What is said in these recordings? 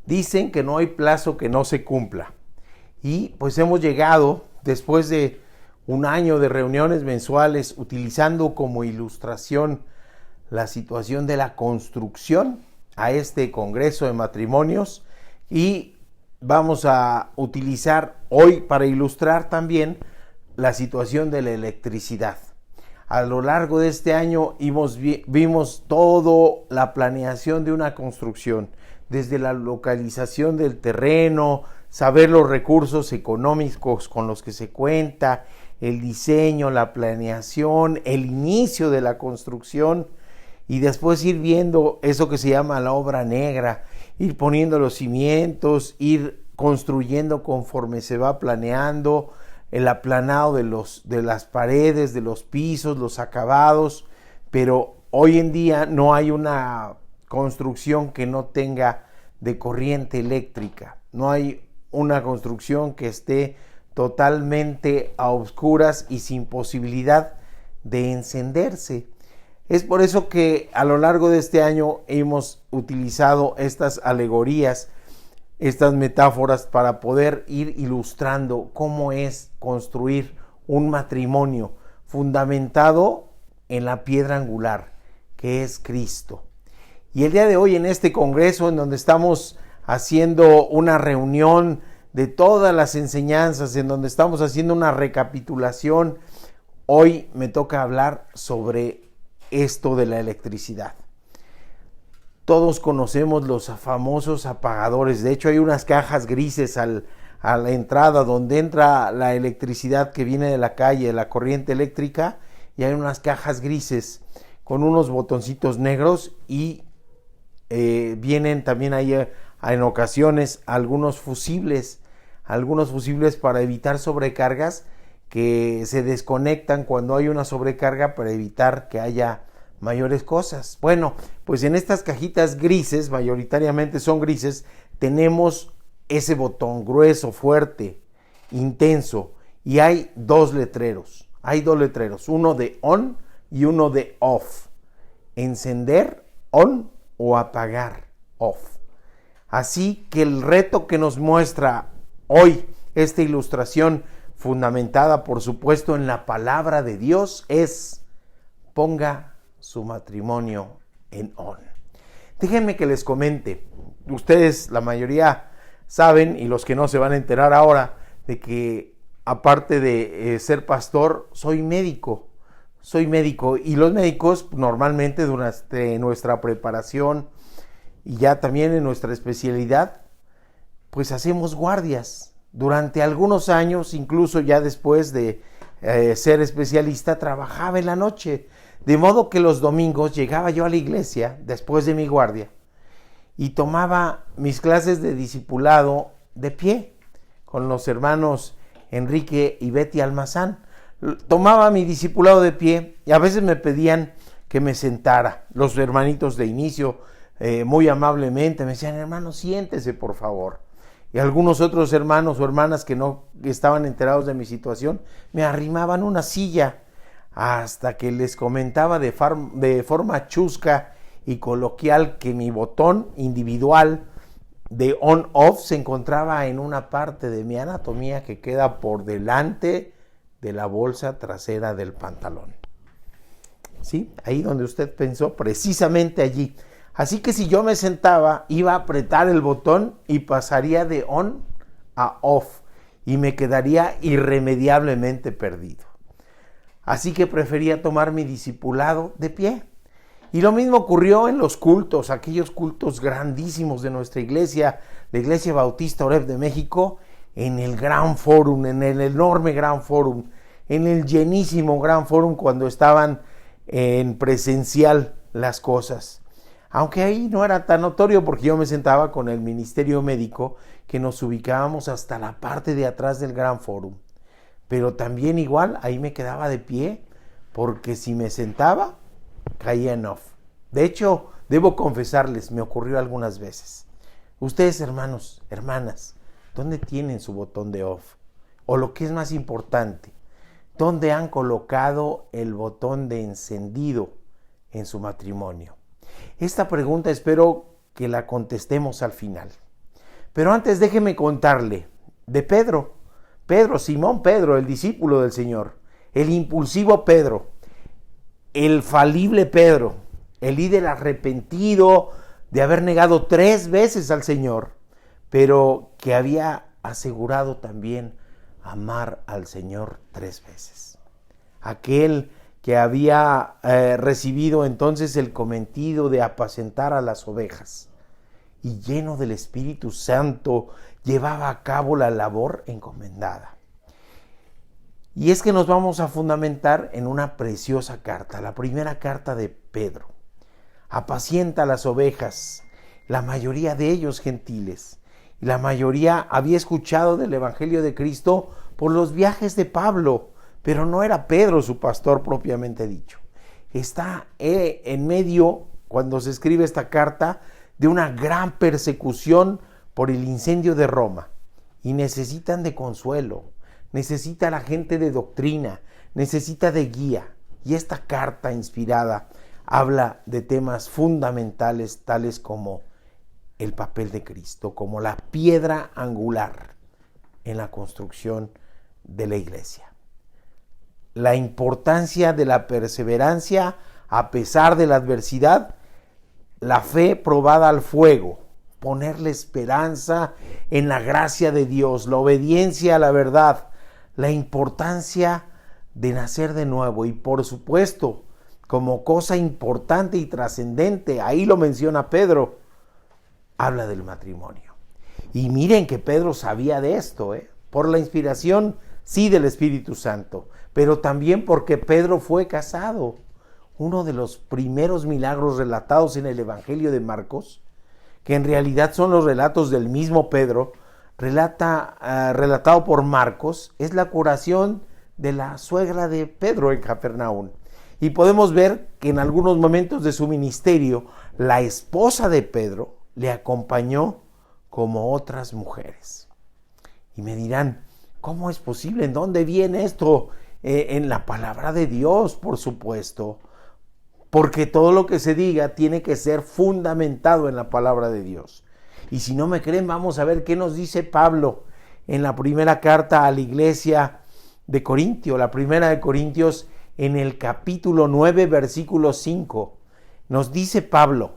Dicen que no hay plazo que no se cumpla. Y pues hemos llegado, después de un año de reuniones mensuales, utilizando como ilustración la situación de la construcción a este Congreso de Matrimonios, y vamos a utilizar hoy para ilustrar también la situación de la electricidad. A lo largo de este año vimos toda la planeación de una construcción, desde la localización del terreno, saber los recursos económicos con los que se cuenta, el diseño, la planeación, el inicio de la construcción, y después ir viendo eso que se llama la obra negra, ir poniendo los cimientos, ir construyendo conforme se va planeando, el aplanado de las paredes, de los pisos, los acabados. Pero hoy en día no hay una construcción que no tenga de corriente eléctrica, no hay una construcción que esté totalmente a oscuras y sin posibilidad de encenderse. Es por eso que a lo largo de este año hemos utilizado estas alegorías, estas metáforas, para poder ir ilustrando cómo es construir un matrimonio fundamentado en la piedra angular, que es Cristo. Y el día de hoy, en este congreso, en donde estamos haciendo una reunión de todas las enseñanzas, en donde estamos haciendo una recapitulación, hoy me toca hablar sobre esto de la electricidad. Todos conocemos los famosos apagadores. De hecho, hay unas cajas grises a la entrada donde entra la electricidad que viene de la calle, la corriente eléctrica, y hay unas cajas grises con unos botoncitos negros, y vienen también ahí en ocasiones algunos fusibles para evitar sobrecargas, que se desconectan cuando hay una sobrecarga para evitar que haya mayores cosas. Bueno, pues en estas cajitas grises, mayoritariamente son grises, tenemos ese botón grueso, fuerte, intenso, y hay dos letreros, uno de on y uno de off. Encender, on, o apagar, off. Así que el reto que nos muestra hoy esta ilustración, fundamentada por supuesto en la palabra de Dios, es: ponga su matrimonio en on. Déjenme que les comente. Ustedes, la mayoría, saben, y los que no se van a enterar ahora, de que aparte de ser pastor, soy médico, y los médicos normalmente durante nuestra preparación y ya también en nuestra especialidad, pues hacemos guardias. Durante algunos años, incluso ya después de ser especialista, trabajaba en la noche, de modo que los domingos llegaba yo a la iglesia después de mi guardia y tomaba mis clases de discipulado de pie con los hermanos Enrique y Betty Almazán. Tomaba mi discipulado de pie y a veces me pedían que me sentara. Los hermanitos de inicio muy amablemente me decían: hermano, siéntese por favor. Y algunos otros hermanos o hermanas que no estaban enterados de mi situación me arrimaban una silla, hasta que les comentaba de forma chusca y coloquial que mi botón individual de on-off se encontraba en una parte de mi anatomía que queda por delante de la bolsa trasera del pantalón. ¿Sí? Ahí donde usted pensó, precisamente allí. Así que si yo me sentaba, iba a apretar el botón y pasaría de on a off y me quedaría irremediablemente perdido. Así que prefería tomar mi discipulado de pie. Y lo mismo ocurrió en los cultos, aquellos cultos grandísimos de nuestra iglesia, la Iglesia Bautista Oreb de México, en el gran fórum, en el enorme gran fórum, en el llenísimo gran fórum, cuando estaban en presencial las cosas. Aunque ahí no era tan notorio, porque yo me sentaba con el ministerio médico, que nos ubicábamos hasta la parte de atrás del gran fórum. Pero también igual ahí me quedaba de pie, porque si me sentaba, caía en off. De hecho, debo confesarles, me ocurrió algunas veces. Ustedes, hermanos, hermanas, ¿dónde tienen su botón de off? O lo que es más importante, ¿dónde han colocado el botón de encendido en su matrimonio? Esta pregunta espero que la contestemos al final. Pero antes déjeme contarle de Pedro. Simón Pedro, el discípulo del Señor, el impulsivo Pedro, el falible Pedro, el líder arrepentido de haber negado 3 veces al Señor, pero que había asegurado también amar al Señor 3 veces. Aquel que había recibido entonces el cometido de apacentar a las ovejas y lleno del Espíritu Santo llevaba a cabo la labor encomendada. Y es que nos vamos a fundamentar en una preciosa carta, la primera carta de Pedro. Apacienta las ovejas, la mayoría de ellos gentiles. Y la mayoría había escuchado del Evangelio de Cristo por los viajes de Pablo, pero no era Pedro su pastor propiamente dicho. Está en medio, cuando se escribe esta carta, de una gran persecución por el incendio de Roma. Y necesitan de consuelo, necesita la gente de doctrina, necesita de guía. Y esta carta inspirada habla de temas fundamentales tales como el papel de Cristo, como la piedra angular en la construcción de la iglesia. La importancia de la perseverancia a pesar de la adversidad, la fe probada al fuego, ponerle esperanza en la gracia de Dios, la obediencia a la verdad, la importancia de nacer de nuevo y por supuesto, como cosa importante y trascendente, ahí lo menciona Pedro, habla del matrimonio. Y miren que Pedro sabía de esto, por la inspiración, sí, del Espíritu Santo, pero también porque Pedro fue casado. Uno de los primeros milagros relatados en el Evangelio de Marcos, que en realidad son los relatos del mismo Pedro, relatado por Marcos, es la curación de la suegra de Pedro en Capernaum. Y podemos ver que en algunos momentos de su ministerio, la esposa de Pedro le acompañó como otras mujeres. Y me dirán, ¿cómo es posible? ¿En dónde viene esto? En la palabra de Dios, por supuesto. Porque todo lo que se diga tiene que ser fundamentado en la palabra de Dios. Y si no me creen, vamos a ver qué nos dice Pablo en la primera carta a la iglesia de Corintio, la primera de Corintios, en el capítulo 9, versículo 5. Nos dice Pablo,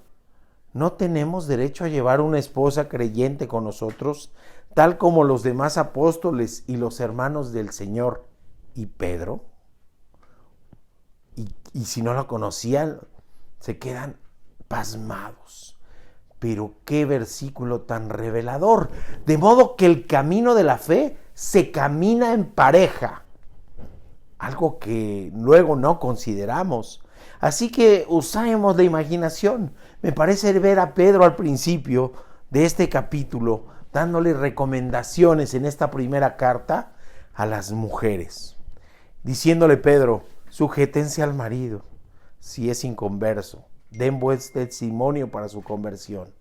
¿no tenemos derecho a llevar una esposa creyente con nosotros, tal como los demás apóstoles y los hermanos del Señor y Pedro? Y si no lo conocían, se quedan pasmados. Pero qué versículo tan revelador. De modo que el camino de la fe se camina en pareja. Algo que luego no consideramos. Así que usemos la imaginación. Me parece ver a Pedro al principio de este capítulo dándole recomendaciones en esta primera carta a las mujeres. Diciéndole Pedro, sujétense al marido, si es inconverso, den buen testimonio para su conversión,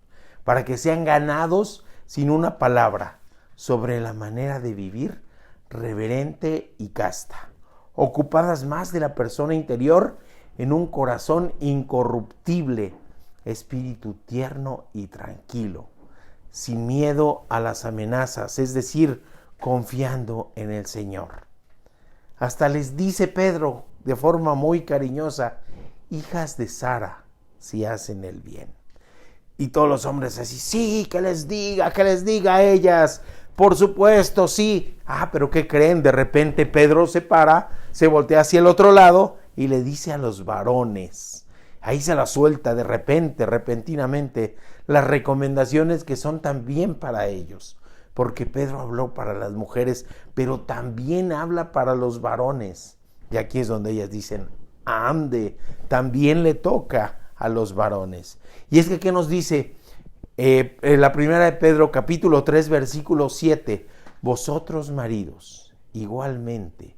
para que sean ganados sin una palabra sobre la manera de vivir reverente y casta, ocupadas más de la persona interior en un corazón incorruptible, espíritu tierno y tranquilo, sin miedo a las amenazas, es decir, confiando en el Señor. Hasta les dice Pedro de forma muy cariñosa, hijas de Sara, si hacen el bien. Y todos los hombres así, sí, que les diga a ellas, por supuesto, sí. Pero ¿qué creen? De repente Pedro se para, se voltea hacia el otro lado y le dice a los varones, ahí se la suelta de repente, repentinamente, las recomendaciones que son también para ellos. Porque Pedro habló para las mujeres, pero también habla para los varones. Y aquí es donde ellas dicen, ande, también le toca a los varones. Y es que, ¿qué nos dice? En la primera de Pedro, capítulo 3, versículo 7. Vosotros, maridos, igualmente,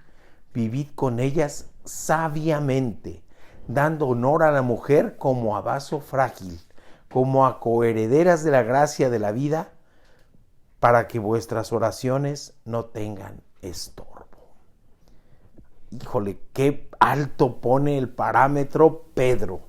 vivid con ellas sabiamente, dando honor a la mujer como a vaso frágil, como a coherederas de la gracia de la vida, para que vuestras oraciones no tengan estorbo. Híjole, qué alto pone el parámetro Pedro.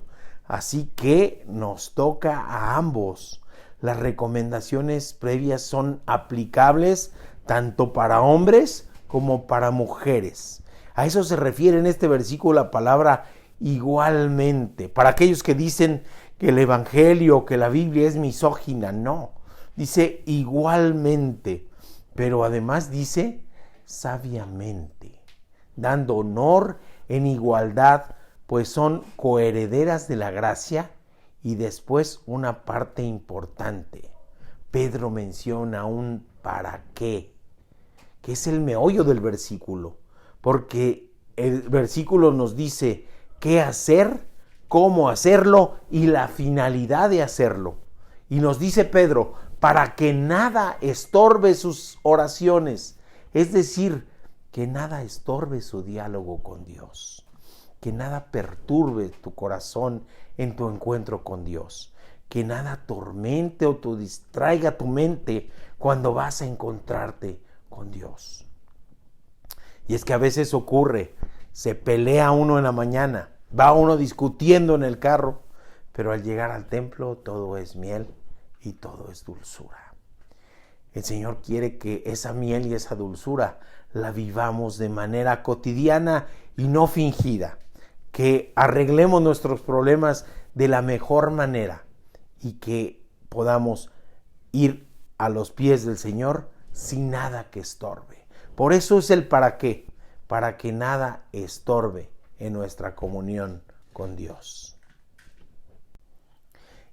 Así que nos toca a ambos. las recomendaciones previas son aplicables tanto para hombres como para mujeres. A eso se refiere en este versículo la palabra igualmente. Para aquellos que dicen que el Evangelio, que la Biblia es misógina, no. Dice igualmente, pero además dice sabiamente, dando honor en igualdad, pues son coherederas de la gracia. Y después una parte importante. Pedro menciona un para qué, que es el meollo del versículo, porque el versículo nos dice qué hacer, cómo hacerlo y la finalidad de hacerlo. Y nos dice Pedro, para que nada estorbe sus oraciones, es decir, que nada estorbe su diálogo con Dios, que nada perturbe tu corazón en tu encuentro con Dios, que nada atormente o te distraiga tu mente cuando vas a encontrarte con Dios. Y es que a veces ocurre, se pelea uno en la mañana, va uno discutiendo en el carro, pero al llegar al templo todo es miel y todo es dulzura. El Señor quiere que esa miel y esa dulzura la vivamos de manera cotidiana y no fingida, que arreglemos nuestros problemas de la mejor manera y que podamos ir a los pies del Señor sin nada que estorbe. Por eso es el para qué, para que nada estorbe en nuestra comunión con Dios.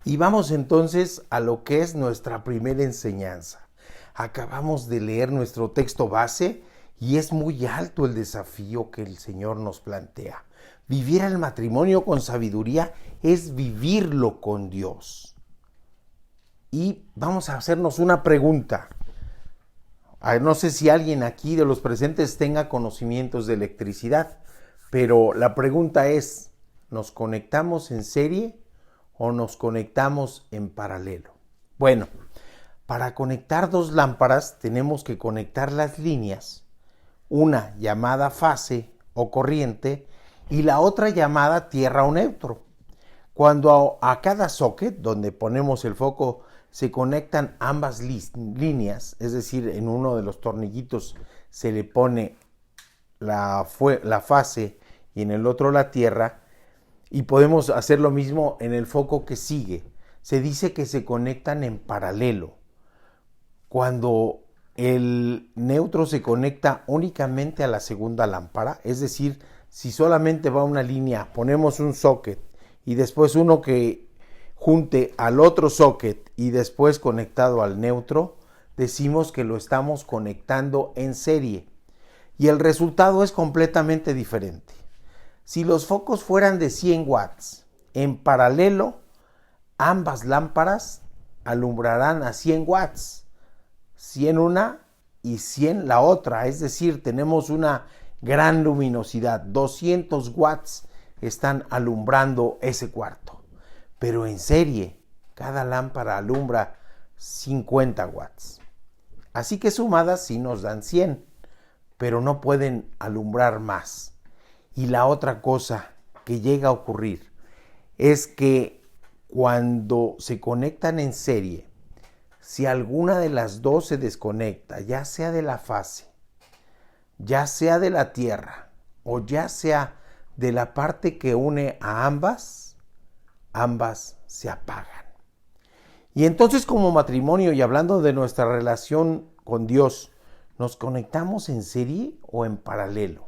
Y vamos entonces a lo que es nuestra primera enseñanza. Acabamos de leer nuestro texto base y es muy alto el desafío que el Señor nos plantea. Vivir el matrimonio con sabiduría es vivirlo con Dios. Y vamos a hacernos una pregunta. No sé si alguien aquí de los presentes tenga conocimientos de electricidad, pero la pregunta es, ¿nos conectamos en serie o nos conectamos en paralelo? Bueno, para conectar dos lámparas tenemos que conectar las líneas, una llamada fase o corriente y la otra llamada tierra o neutro. Cuando a cada socket donde ponemos el foco se conectan ambas líneas, es decir, en uno de los tornillitos se le pone la fase y en el otro la tierra, y podemos hacer lo mismo en el foco que sigue. Se dice que se conectan en paralelo. Cuando el neutro se conecta únicamente a la segunda lámpara, es decir, si solamente va una línea, ponemos un socket y después uno que junte al otro socket y después conectado al neutro, decimos que lo estamos conectando en serie. Y el resultado es completamente diferente. Si los focos fueran de 100 watts, en paralelo, ambas lámparas alumbrarán a 100 watts. 100 una y 100 la otra, es decir, tenemos una gran luminosidad, 200 watts están alumbrando ese cuarto, pero en serie cada lámpara alumbra 50 watts, así que sumadas sí nos dan 100, pero no pueden alumbrar más. Y la otra cosa que llega a ocurrir es que cuando se conectan en serie, si alguna de las dos se desconecta, ya sea de la fase, ya sea de la tierra o ya sea de la parte que une a ambas se apagan. Y entonces como matrimonio y hablando de nuestra relación con Dios, ¿nos conectamos en serie o en paralelo?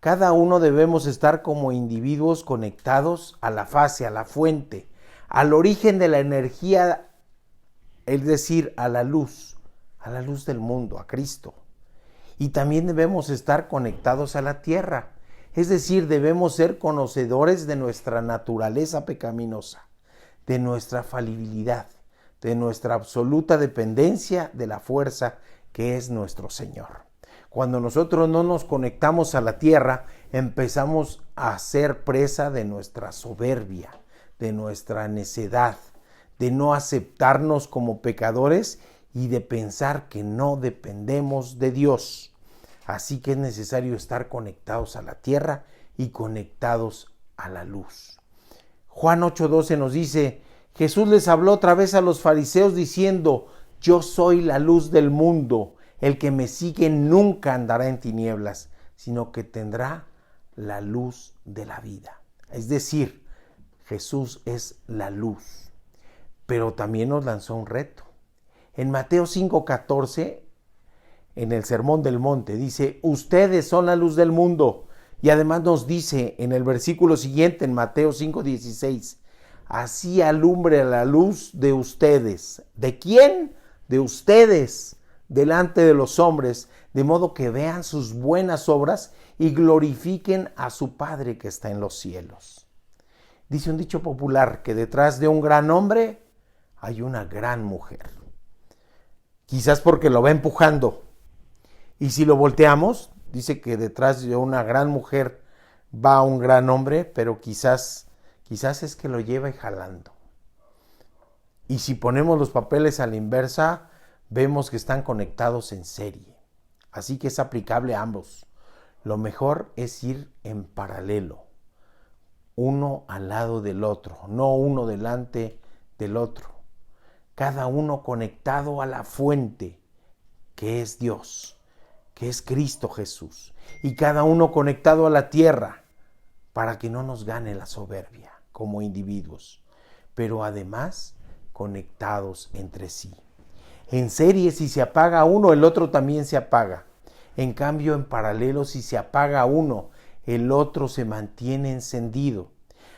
Cada uno debemos estar como individuos conectados a la fase, a la fuente, al origen de la energía, es decir, a la luz del mundo, a Cristo. Y también debemos estar conectados a la tierra, es decir, debemos ser conocedores de nuestra naturaleza pecaminosa, de nuestra falibilidad, de nuestra absoluta dependencia de la fuerza que es nuestro Señor. Cuando nosotros no nos conectamos a la tierra, empezamos a ser presa de nuestra soberbia, de nuestra necedad, de no aceptarnos como pecadores y de pensar que no dependemos de Dios. Así que es necesario estar conectados a la tierra y conectados a la luz. Juan 8:12 nos dice, Jesús les habló otra vez a los fariseos diciendo: yo soy la luz del mundo. El que me sigue nunca andará en tinieblas, sino que tendrá la luz de la vida. Es decir, Jesús es la luz. Pero también nos lanzó un reto. En Mateo 5:14, en el Sermón del Monte, dice: ustedes son la luz del mundo. Y además nos dice en el versículo siguiente, en Mateo 5:16, así alumbre la luz de ustedes. ¿De quién? De ustedes, delante de los hombres, de modo que vean sus buenas obras y glorifiquen a su Padre que está en los cielos. Dice un dicho popular que detrás de un gran hombre hay una gran mujer. Quizás porque lo va empujando. Y si lo volteamos, dice que detrás de una gran mujer va un gran hombre, pero quizás es que lo lleva jalando. Y si ponemos los papeles a la inversa, vemos que están conectados en serie. Así que es aplicable a ambos. Lo mejor es ir en paralelo, uno al lado del otro, no uno delante del otro. Cada uno conectado a la fuente, que es Dios, que es Cristo Jesús. Y cada uno conectado a la tierra, para que no nos gane la soberbia como individuos, pero además conectados entre sí. En serie, si se apaga uno, el otro también se apaga. En cambio, en paralelo, si se apaga uno, el otro se mantiene encendido.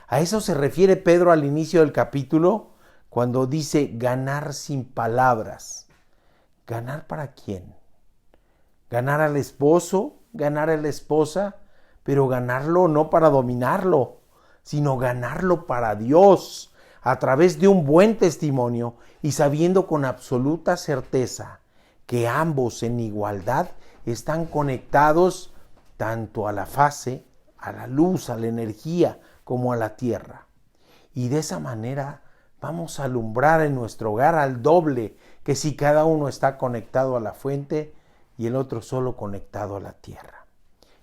A eso se refiere Pedro al inicio del capítulo, cuando dice ganar sin palabras. ¿Ganar para quién? Ganar al esposo, ganar a la esposa, pero ganarlo no para dominarlo, sino ganarlo para Dios, a través de un buen testimonio y sabiendo con absoluta certeza que ambos en igualdad están conectados tanto a la fase, a la luz, a la energía, como a la tierra. Y de esa manera vamos a alumbrar en nuestro hogar al doble que si cada uno está conectado a la fuente y el otro solo conectado a la tierra.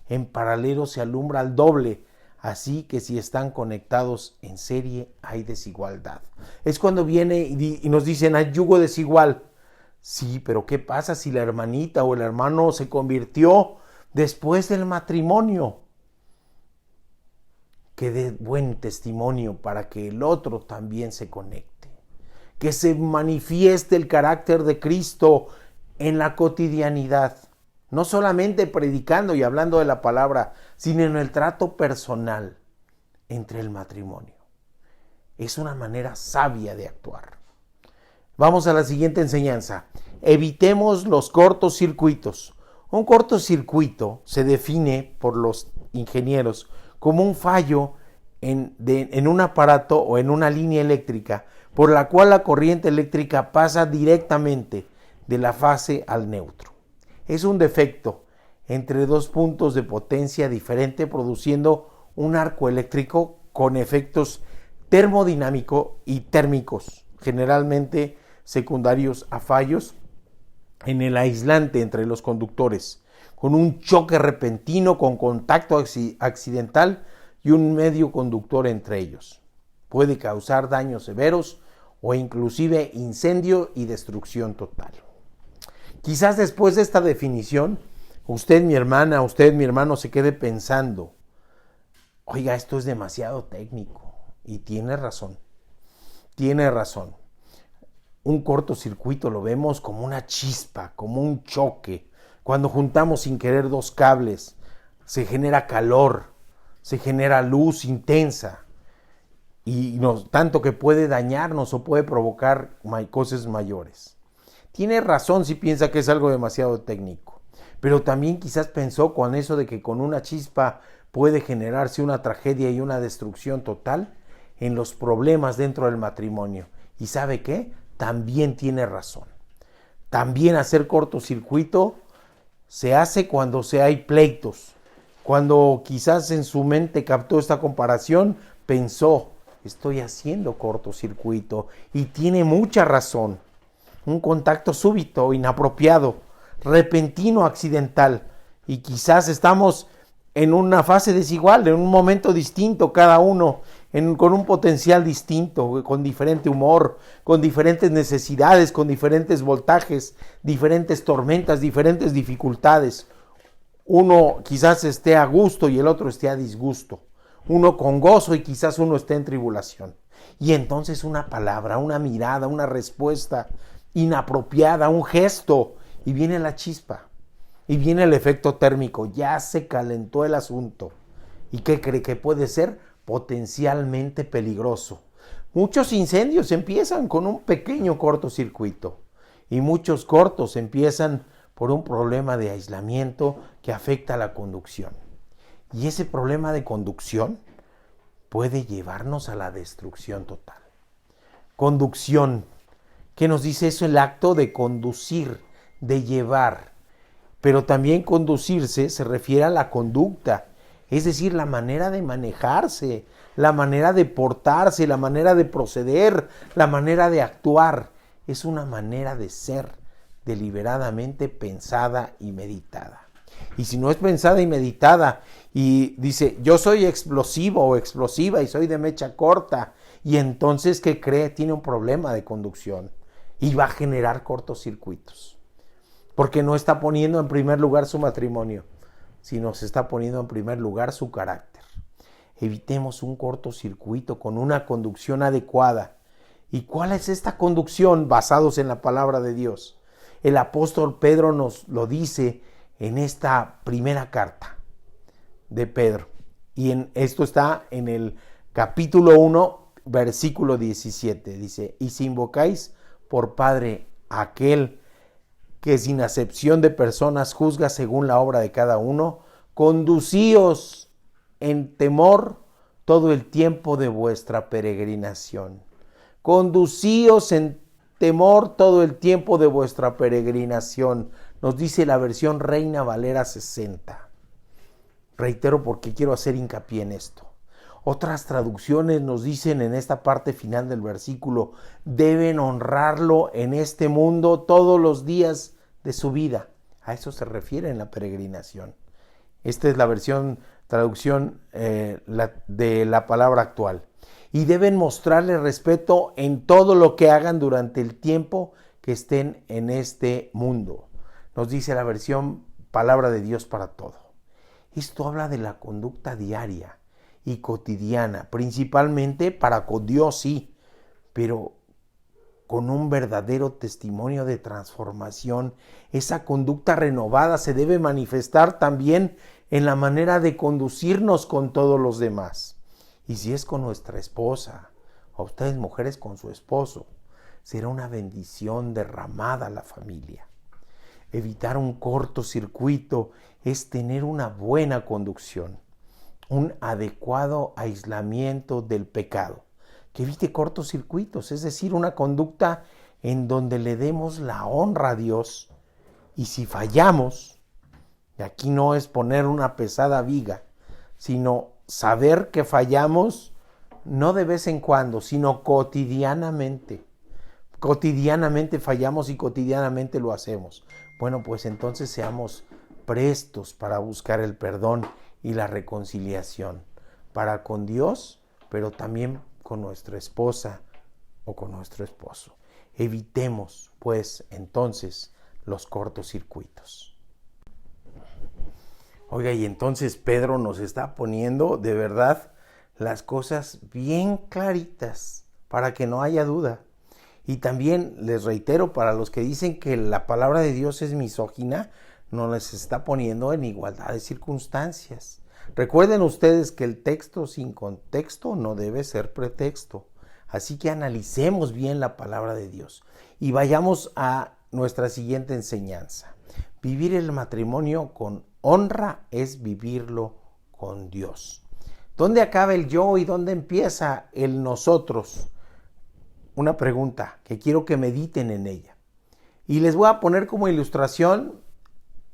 En paralelo se alumbra al doble, así que si están conectados en serie hay desigualdad. Es cuando viene y nos dicen hay yugo desigual. Sí, pero ¿qué pasa si la hermanita o el hermano se convirtió después del matrimonio? Que dé buen testimonio para que el otro también se conecte. Que se manifieste el carácter de Cristo en la cotidianidad. No solamente predicando y hablando de la palabra, sino en el trato personal entre el matrimonio. Es una manera sabia de actuar. Vamos a la siguiente enseñanza. Evitemos los cortocircuitos. Un cortocircuito se define por los ingenieros como un fallo en un aparato o en una línea eléctrica por la cual la corriente eléctrica pasa directamente de la fase al neutro. Es un defecto entre dos puntos de potencia diferente produciendo un arco eléctrico con efectos termodinámicos y térmicos, generalmente secundarios a fallos en el aislante entre los conductores, con un choque repentino con contacto accidental y un medio conductor entre ellos. Puede causar daños severos o inclusive incendio y destrucción total. Quizás después de esta definición, usted, mi hermana, usted, mi hermano, se quede pensando, oiga, esto es demasiado técnico. Y tiene razón. Un cortocircuito lo vemos como una chispa, como un choque. Cuando juntamos sin querer dos cables, se genera calor, se genera luz intensa. Y tanto que puede dañarnos o puede provocar cosas mayores. Tiene razón si piensa que es algo demasiado técnico, pero también quizás pensó con eso de que con una chispa puede generarse una tragedia y una destrucción total en los problemas dentro del matrimonio. ¿Y sabe qué? También tiene razón. También hacer cortocircuito se hace cuando hay pleitos. Cuando quizás en su mente captó esta comparación, pensó, estoy haciendo cortocircuito, y tiene mucha razón. Un contacto súbito, inapropiado, repentino, accidental, y quizás estamos en una fase desigual, en un momento distinto cada uno, con un potencial distinto, con diferente humor, con diferentes necesidades, con diferentes voltajes, diferentes tormentas, diferentes dificultades. Uno quizás esté a gusto y el otro esté a disgusto. Uno con gozo y quizás uno esté en tribulación. Y entonces una palabra, una mirada, una respuesta inapropiada, un gesto, y viene la chispa, y viene el efecto térmico. Ya se calentó el asunto. ¿Y qué cree que puede ser? Potencialmente peligroso. Muchos incendios empiezan con un pequeño cortocircuito, y muchos cortos empiezan por un problema de aislamiento que afecta a la conducción. Y ese problema de conducción puede llevarnos a la destrucción total. Conducción. ¿Qué nos dice eso? El acto de conducir, de llevar. Pero también conducirse se refiere a la conducta, es decir, la manera de manejarse, la manera de portarse, la manera de proceder, la manera de actuar. Es una manera de ser deliberadamente pensada y meditada. Y si no es pensada y meditada y dice, yo soy explosivo o explosiva y soy de mecha corta, y entonces, ¿qué cree? Tiene un problema de conducción y va a generar cortocircuitos, porque no está poniendo en primer lugar su matrimonio, sino se está poniendo en primer lugar su carácter. Evitemos un cortocircuito con una conducción adecuada. ¿Y cuál es esta conducción? Basados en la palabra de Dios. El apóstol Pedro nos lo dice en esta primera carta de Pedro. Y esto está en el capítulo 1, versículo 17. Dice, y si invocáis por Padre a aquel que sin acepción de personas juzga según la obra de cada uno, conducíos en temor todo el tiempo de vuestra peregrinación. Conducíos en temor todo el tiempo de vuestra peregrinación. Nos dice la versión Reina Valera 60. Reitero porque quiero hacer hincapié en esto. Otras traducciones nos dicen en esta parte final del versículo, deben honrarlo en este mundo todos los días de su vida. A eso se refiere en la peregrinación. Esta es la traducción de la palabra actual. Y deben mostrarle respeto en todo lo que hagan durante el tiempo que estén en este mundo. Nos dice la versión Palabra de Dios para todo. Esto habla de la conducta diaria y cotidiana, principalmente para con Dios, sí, pero con un verdadero testimonio de transformación. Esa conducta renovada se debe manifestar también en la manera de conducirnos con todos los demás. Y si es con nuestra esposa, o ustedes mujeres con su esposo, será una bendición derramada a la familia. Evitar un cortocircuito es tener una buena conducción, un adecuado aislamiento del pecado, que evite cortocircuitos, es decir, una conducta en donde le demos la honra a Dios. Y si fallamos, y aquí no es poner una pesada viga, sino saber que fallamos no de vez en cuando, sino cotidianamente. Cotidianamente fallamos y cotidianamente lo hacemos. Bueno, pues entonces seamos prestos para buscar el perdón y la reconciliación para con Dios, pero también con nuestra esposa o con nuestro esposo. Evitemos, pues, entonces los cortocircuitos. Oiga, y entonces Pedro nos está poniendo de verdad las cosas bien claritas para que no haya duda. Y también les reitero, para los que dicen que la palabra de Dios es misógina, no les está poniendo en igualdad de circunstancias. Recuerden ustedes que el texto sin contexto no debe ser pretexto. Así que analicemos bien la palabra de Dios y vayamos a nuestra siguiente enseñanza. Vivir el matrimonio con honra es vivirlo con Dios. ¿Dónde acaba el yo y dónde empieza el nosotros? Una pregunta que quiero que mediten en ella. Y les voy a poner como ilustración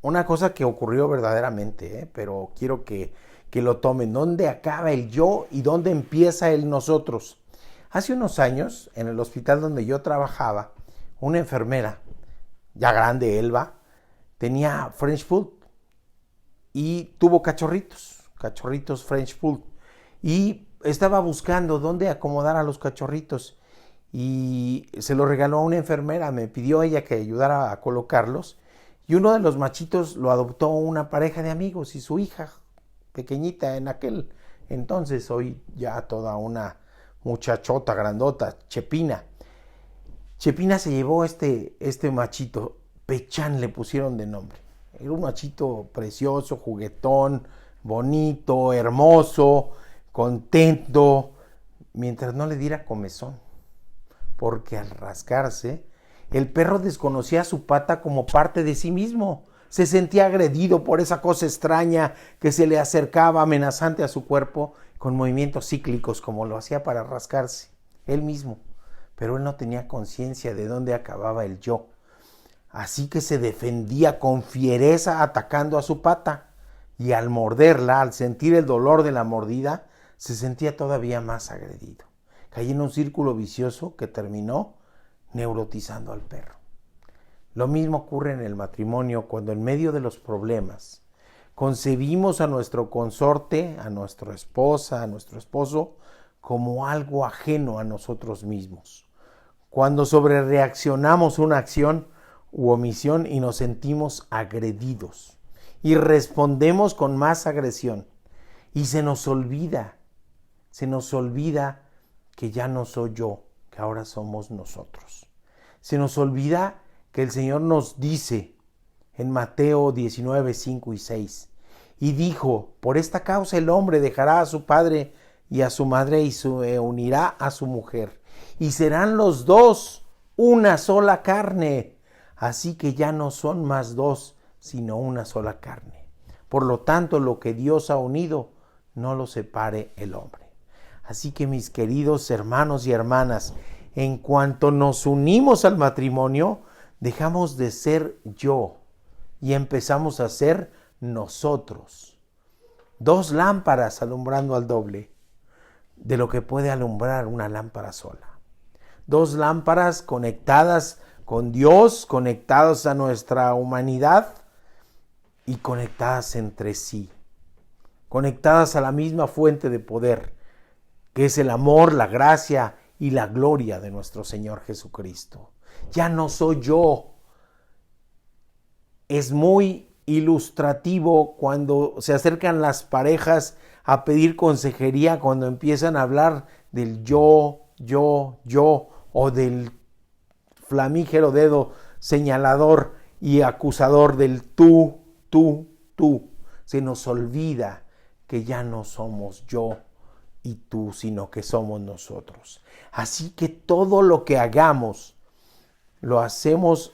una cosa que ocurrió verdaderamente, pero quiero que lo tomen. ¿Dónde acaba el yo y dónde empieza el nosotros? Hace unos años, en el hospital donde yo trabajaba, una enfermera, ya grande, Elba, tenía French food y tuvo cachorritos French food. Y estaba buscando dónde acomodar a los cachorritos y se lo regaló a una enfermera, me pidió ella que ayudara a colocarlos y uno de los machitos lo adoptó una pareja de amigos y su hija pequeñita en aquel entonces, hoy ya toda una muchachota grandota, Chepina. Chepina se llevó este machito, Pechán le pusieron de nombre. Era un machito precioso, juguetón, bonito, hermoso, contento, mientras no le diera comezón. Porque al rascarse, el perro desconocía su pata como parte de sí mismo. Se sentía agredido por esa cosa extraña que se le acercaba amenazante a su cuerpo con movimientos cíclicos como lo hacía para rascarse, él mismo. Pero él no tenía conciencia de dónde acababa el yo. Así que se defendía con fiereza atacando a su pata. Y al morderla, al sentir el dolor de la mordida, se sentía todavía más agredido. Cayó en un círculo vicioso que terminó neurotizando al perro. Lo mismo ocurre en el matrimonio cuando en medio de los problemas concebimos a nuestro consorte, a nuestra esposa, a nuestro esposo, como algo ajeno a nosotros mismos. Cuando sobrereaccionamos una acción u omisión y nos sentimos agredidos y respondemos con más agresión y se nos olvida que ya no soy yo, que ahora somos nosotros. Se nos olvida que el Señor nos dice en Mateo 19, 5 y 6, y dijo, por esta causa el hombre dejará a su padre y a su madre y se unirá a su mujer, y serán los dos una sola carne, así que ya no son más dos, sino una sola carne. Por lo tanto, lo que Dios ha unido, no lo separe el hombre. Así que mis queridos hermanos y hermanas, en cuanto nos unimos al matrimonio, dejamos de ser yo y empezamos a ser nosotros. Dos lámparas alumbrando al doble de lo que puede alumbrar una lámpara sola. Dos lámparas conectadas con Dios, conectadas a nuestra humanidad y conectadas entre sí. Conectadas a la misma fuente de poder, que es el amor, la gracia y la gloria de nuestro Señor Jesucristo. Ya no soy yo. Es muy ilustrativo cuando se acercan las parejas a pedir consejería, cuando empiezan a hablar del yo, o del flamígero dedo señalador y acusador del tú. Se nos olvida que ya no somos yo y tú, sino que somos nosotros. Así que todo lo que hagamos, lo hacemos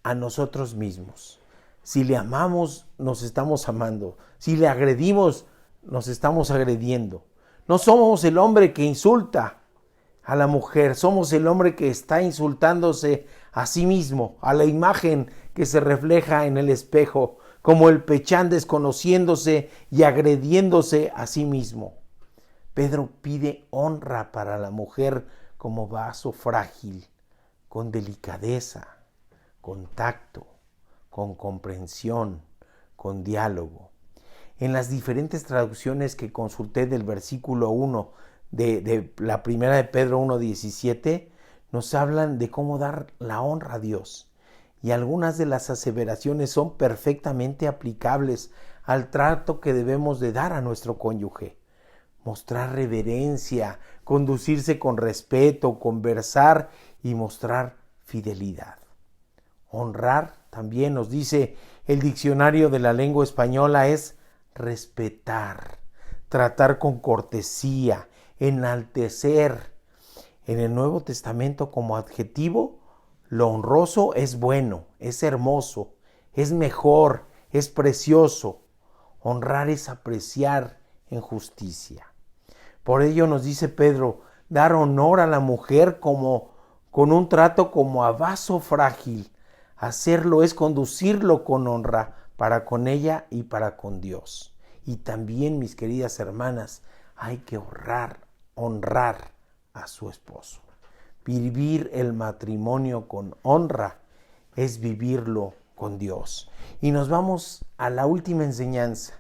a nosotros mismos. Si le amamos, nos estamos amando. Si le agredimos, nos estamos agrediendo. No somos el hombre que insulta a la mujer, somos el hombre que está insultándose a sí mismo, a la imagen que se refleja en el espejo, como el Pechán desconociéndose y agrediéndose a sí mismo. Pedro pide honra para la mujer como vaso frágil, con delicadeza, con tacto, con comprensión, con diálogo. En las diferentes traducciones que consulté del versículo 1 de la primera de Pedro 1:17, nos hablan de cómo dar la honra a Dios. Y algunas de las aseveraciones son perfectamente aplicables al trato que debemos de dar a nuestro cónyuge. Mostrar reverencia, conducirse con respeto, conversar y mostrar fidelidad. Honrar, también nos dice el diccionario de la lengua española, es respetar, tratar con cortesía, enaltecer. En el Nuevo Testamento como adjetivo, lo honroso es bueno, es hermoso, es mejor, es precioso. Honrar es apreciar en justicia. Por ello nos dice Pedro, dar honor a la mujer como con un trato como a vaso frágil. Hacerlo es conducirlo con honra para con ella y para con Dios. Y también, mis queridas hermanas, hay que honrar a su esposo. Vivir el matrimonio con honra es vivirlo con Dios. Y nos vamos a la última enseñanza.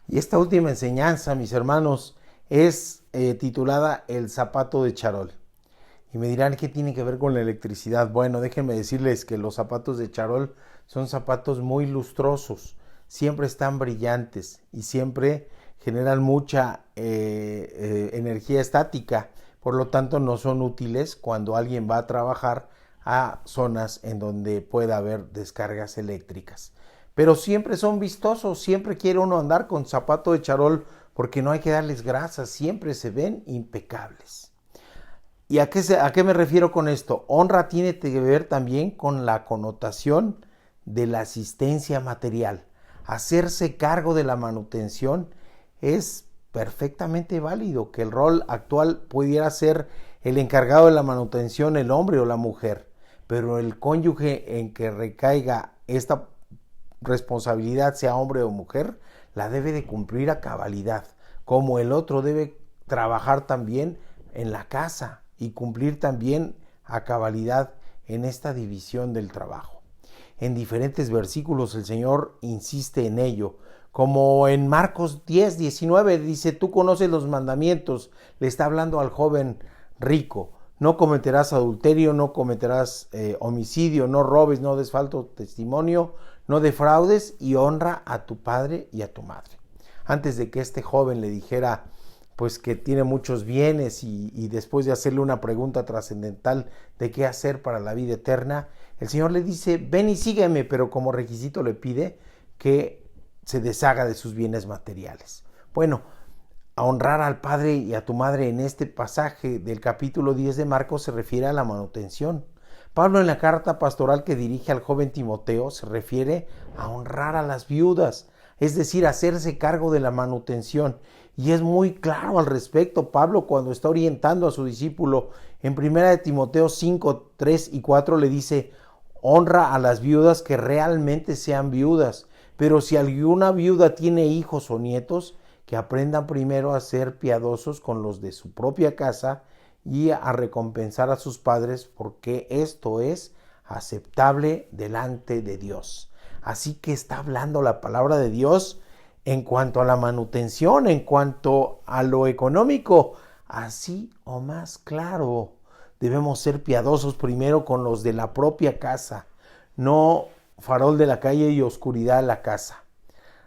Y esta última enseñanza, mis hermanos, es titulada El zapato de charol. Y me dirán, ¿qué tiene que ver con la electricidad? Bueno, déjenme decirles que los zapatos de charol son zapatos muy lustrosos, siempre están brillantes y siempre generan mucha energía estática. Por lo tanto, no son útiles cuando alguien va a trabajar a zonas en donde pueda haber descargas eléctricas. Pero siempre son vistosos, siempre quiere uno andar con zapato de charol porque no hay que darles grasa, siempre se ven impecables. ¿Y a qué me refiero con esto? Honra tiene que ver también con la connotación de la asistencia material. Hacerse cargo de la manutención es perfectamente válido, que el rol actual pudiera ser el encargado de la manutención, el hombre o la mujer, pero el cónyuge en que recaiga esta responsabilidad, sea hombre o mujer, la debe de cumplir a cabalidad, como el otro debe trabajar también en la casa y cumplir también a cabalidad en esta división del trabajo. En diferentes versículos el Señor insiste en ello, como en Marcos 10, 19 dice, tú conoces los mandamientos, le está hablando al joven rico, no cometerás adulterio, no cometerás homicidio, no robes, no des falso testimonio, no defraudes y honra a tu padre y a tu madre. Antes de que este joven le dijera pues que tiene muchos bienes y después de hacerle una pregunta trascendental de qué hacer para la vida eterna, el Señor le dice, ven y sígueme, pero como requisito le pide que se deshaga de sus bienes materiales. Bueno, a honrar al padre y a tu madre en este pasaje del capítulo 10 de Marcos se refiere a la manutención. Pablo en la carta pastoral que dirige al joven Timoteo se refiere a honrar a las viudas, es decir, hacerse cargo de la manutención. Y es muy claro al respecto Pablo cuando está orientando a su discípulo. En 1 Timoteo 5, 3 y 4 le dice, honra a las viudas que realmente sean viudas, pero si alguna viuda tiene hijos o nietos, que aprendan primero a ser piadosos con los de su propia casa y a recompensar a sus padres, porque esto es aceptable delante de Dios. Así que está hablando la palabra de Dios en cuanto a la manutención, en cuanto a lo económico, así o más claro. Debemos ser piadosos primero con los de la propia casa, no farol de la calle y oscuridad de la casa.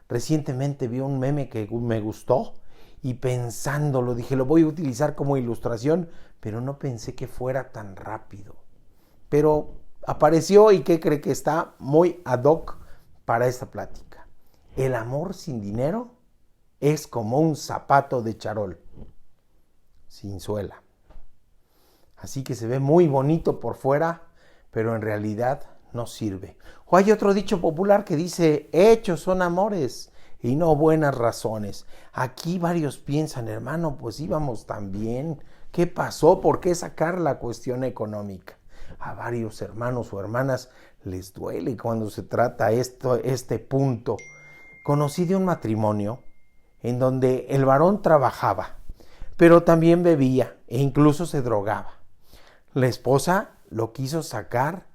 Recientemente vi un meme que me gustó y pensándolo dije, lo voy a utilizar como ilustración, pero no pensé que fuera tan rápido. Pero apareció y ¿qué cree? Que está muy ad hoc para esta plática. El amor sin dinero es como un zapato de charol, sin suela. Así que se ve muy bonito por fuera, pero en realidad no sirve. O hay otro dicho popular que dice, hechos son amores y no buenas razones. Aquí varios piensan, hermano, pues íbamos tan bien. ¿Qué pasó? ¿Por qué sacar la cuestión económica? A varios hermanos o hermanas les duele cuando se trata este punto. Conocí de un matrimonio en donde el varón trabajaba, pero también bebía e incluso se drogaba. La esposa lo quiso sacar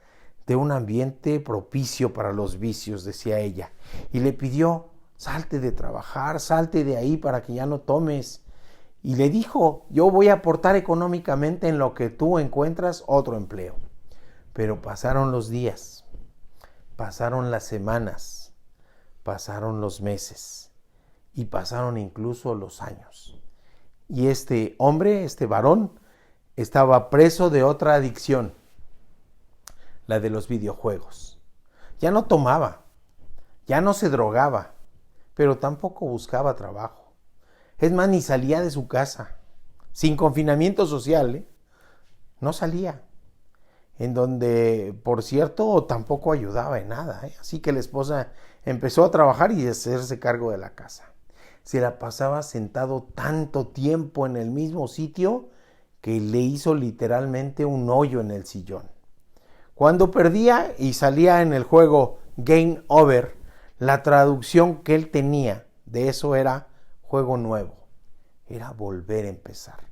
de un ambiente propicio para los vicios, decía ella, y le pidió, salte de trabajar, salte de ahí para que ya no tomes. Y le dijo, yo voy a aportar económicamente en lo que tú encuentras otro empleo. Pero pasaron los días, pasaron las semanas, pasaron los meses y pasaron incluso los años. Y este hombre, este varón, estaba preso de otra adicción, la de los videojuegos. Ya no tomaba, ya no se drogaba, pero tampoco buscaba trabajo. Es más, ni salía de su casa. Sin confinamiento social, no salía. En donde, por cierto, tampoco ayudaba en nada. Así que la esposa empezó a trabajar y a hacerse cargo de la casa. Se la pasaba sentado tanto tiempo en el mismo sitio que le hizo literalmente un hoyo en el sillón. Cuando perdía y salía en el juego Game Over, la traducción que él tenía de eso era juego nuevo. Era volver a empezar.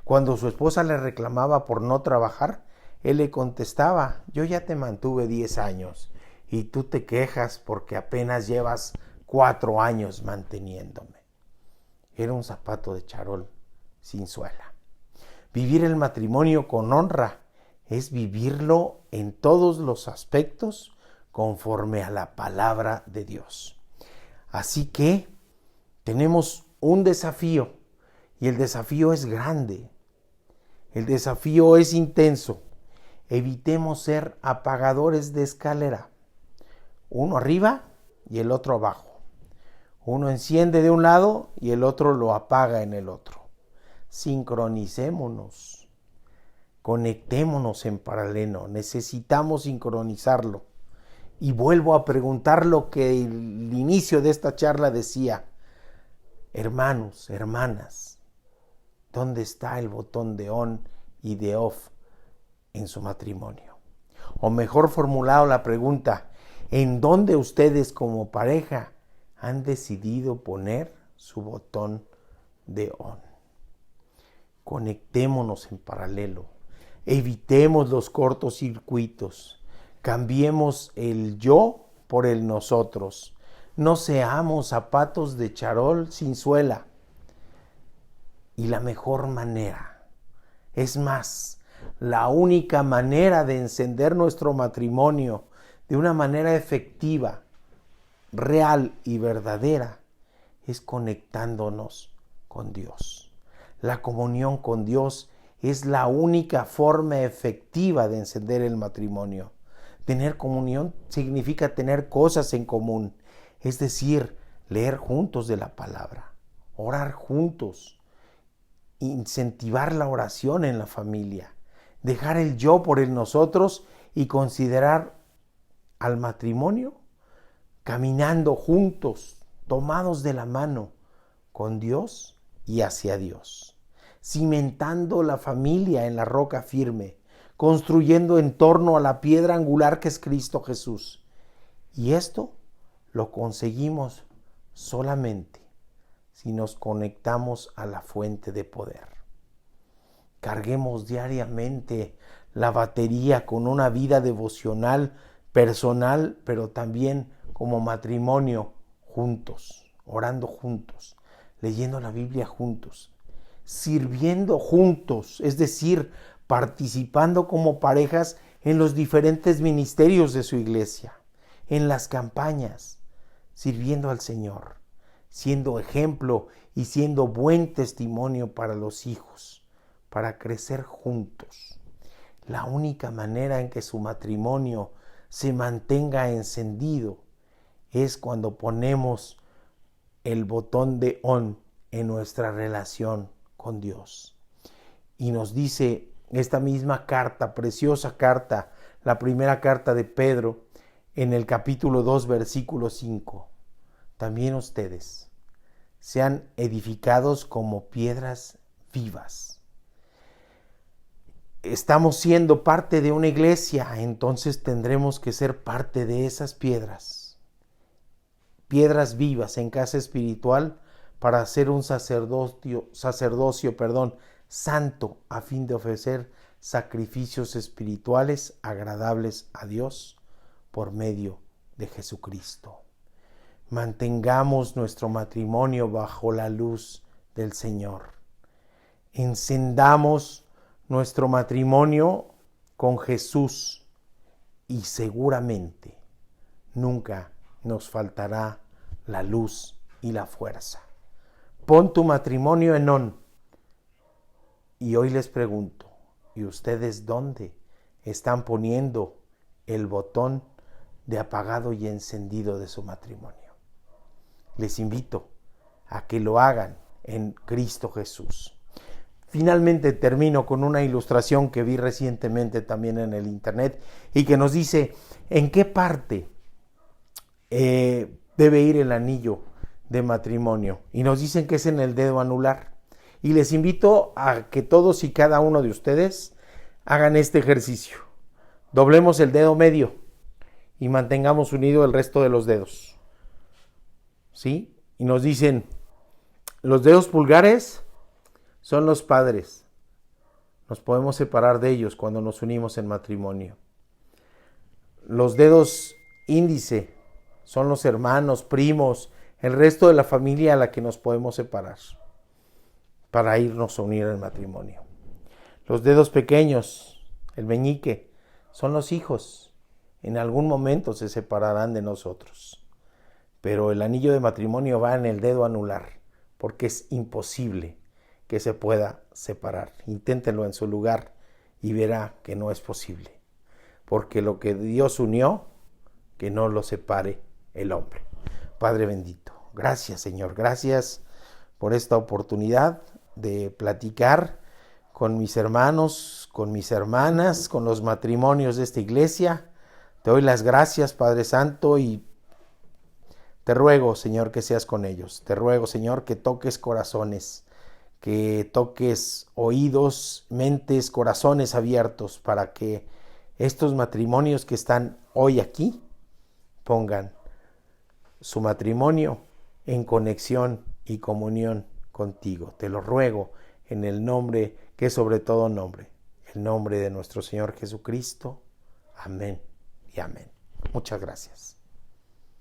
Cuando su esposa le reclamaba por no trabajar, él le contestaba, yo ya te mantuve 10 años y tú te quejas porque apenas llevas 4 años manteniéndome. era un zapato de charol sin suela. Vivir el matrimonio con honra es vivirlo en todos los aspectos conforme a la palabra de Dios. Así que tenemos un desafío, y el desafío es grande. El desafío es intenso. Evitemos ser apagadores de escalera. Uno arriba y el otro abajo. Uno enciende de un lado y el otro lo apaga en el otro. Sincronicémonos. Conectémonos en paralelo. Necesitamos sincronizarlo. Y vuelvo a preguntar lo que el inicio de esta charla decía. Hermanos, hermanas, ¿dónde está el botón de on y de off en su matrimonio? O mejor formulado la pregunta, ¿en dónde ustedes como pareja han decidido poner su botón de on? Conectémonos en paralelo, evitemos los cortocircuitos, cambiemos el yo por el nosotros. No seamos zapatos de charol sin suela. Y la mejor manera, es más, la única manera de encender nuestro matrimonio de una manera efectiva, real y verdadera, es conectándonos con Dios. La comunión con Dios es la única forma efectiva de encender el matrimonio. Tener comunión significa tener cosas en común, es decir, leer juntos de la palabra, orar juntos, incentivar la oración en la familia, dejar el yo por el nosotros y considerar al matrimonio caminando juntos, tomados de la mano con Dios y hacia Dios, cimentando la familia en la roca firme, construyendo en torno a la piedra angular que es Cristo Jesús. Y esto lo conseguimos solamente si nos conectamos a la fuente de poder. Carguemos diariamente la batería con una vida devocional, personal, pero también como matrimonio, juntos, orando juntos, leyendo la Biblia juntos, sirviendo juntos, es decir, participando como parejas en los diferentes ministerios de su iglesia, en las campañas, sirviendo al Señor, siendo ejemplo y siendo buen testimonio para los hijos, para crecer juntos. La única manera en que su matrimonio se mantenga encendido es cuando ponemos el botón de on en nuestra relación con Dios. Y nos dice esta misma carta, preciosa carta, la primera carta de Pedro, en el capítulo 2, versículo 5. También ustedes sean edificados como piedras vivas. Estamos siendo parte de una iglesia, entonces tendremos que ser parte de esas piedras. Piedras vivas en casa espiritual para hacer un sacerdocio, santo, a fin de ofrecer sacrificios espirituales agradables a Dios por medio de Jesucristo. Mantengamos nuestro matrimonio bajo la luz del Señor. Encendamos nuestro matrimonio con Jesús y seguramente nunca nos faltará la luz y la fuerza. Pon tu matrimonio en on. Y hoy les pregunto, ¿y ustedes dónde están poniendo el botón de apagado y encendido de su matrimonio? Les invito a que lo hagan en Cristo Jesús. Finalmente termino con una ilustración que vi recientemente también en el internet y que nos dice en qué parte debe ir el anillo de matrimonio. Y nos dicen que es en el dedo anular. Y les invito a que todos y cada uno de ustedes hagan este ejercicio. Doblemos el dedo medio y mantengamos unido el resto de los dedos. ¿Sí? Y nos dicen, los dedos pulgares son los padres. Nos podemos separar de ellos cuando nos unimos en matrimonio. Los dedos índice son los hermanos, primos, el resto de la familia a la que nos podemos separar. para irnos a unir al matrimonio. Los dedos pequeños, el meñique, son los hijos. En algún momento se separarán de nosotros. Pero el anillo de matrimonio va en el dedo anular, porque es imposible que se pueda separar. Inténtenlo en su lugar y verá que no es posible. Porque lo que Dios unió, que no lo separe el hombre. Padre bendito, gracias Señor, gracias por esta oportunidad de platicar con mis hermanos, con mis hermanas, con los matrimonios de esta iglesia. Te doy las gracias, Padre Santo, y te ruego, Señor, que seas con ellos. Te ruego, Señor, que toques corazones, que toques oídos, mentes, corazones abiertos para que estos matrimonios que están hoy aquí pongan su matrimonio en conexión y comunión contigo. Te lo ruego en el nombre que es sobre todo nombre, el nombre de nuestro Señor Jesucristo. Amén y amén. Muchas gracias.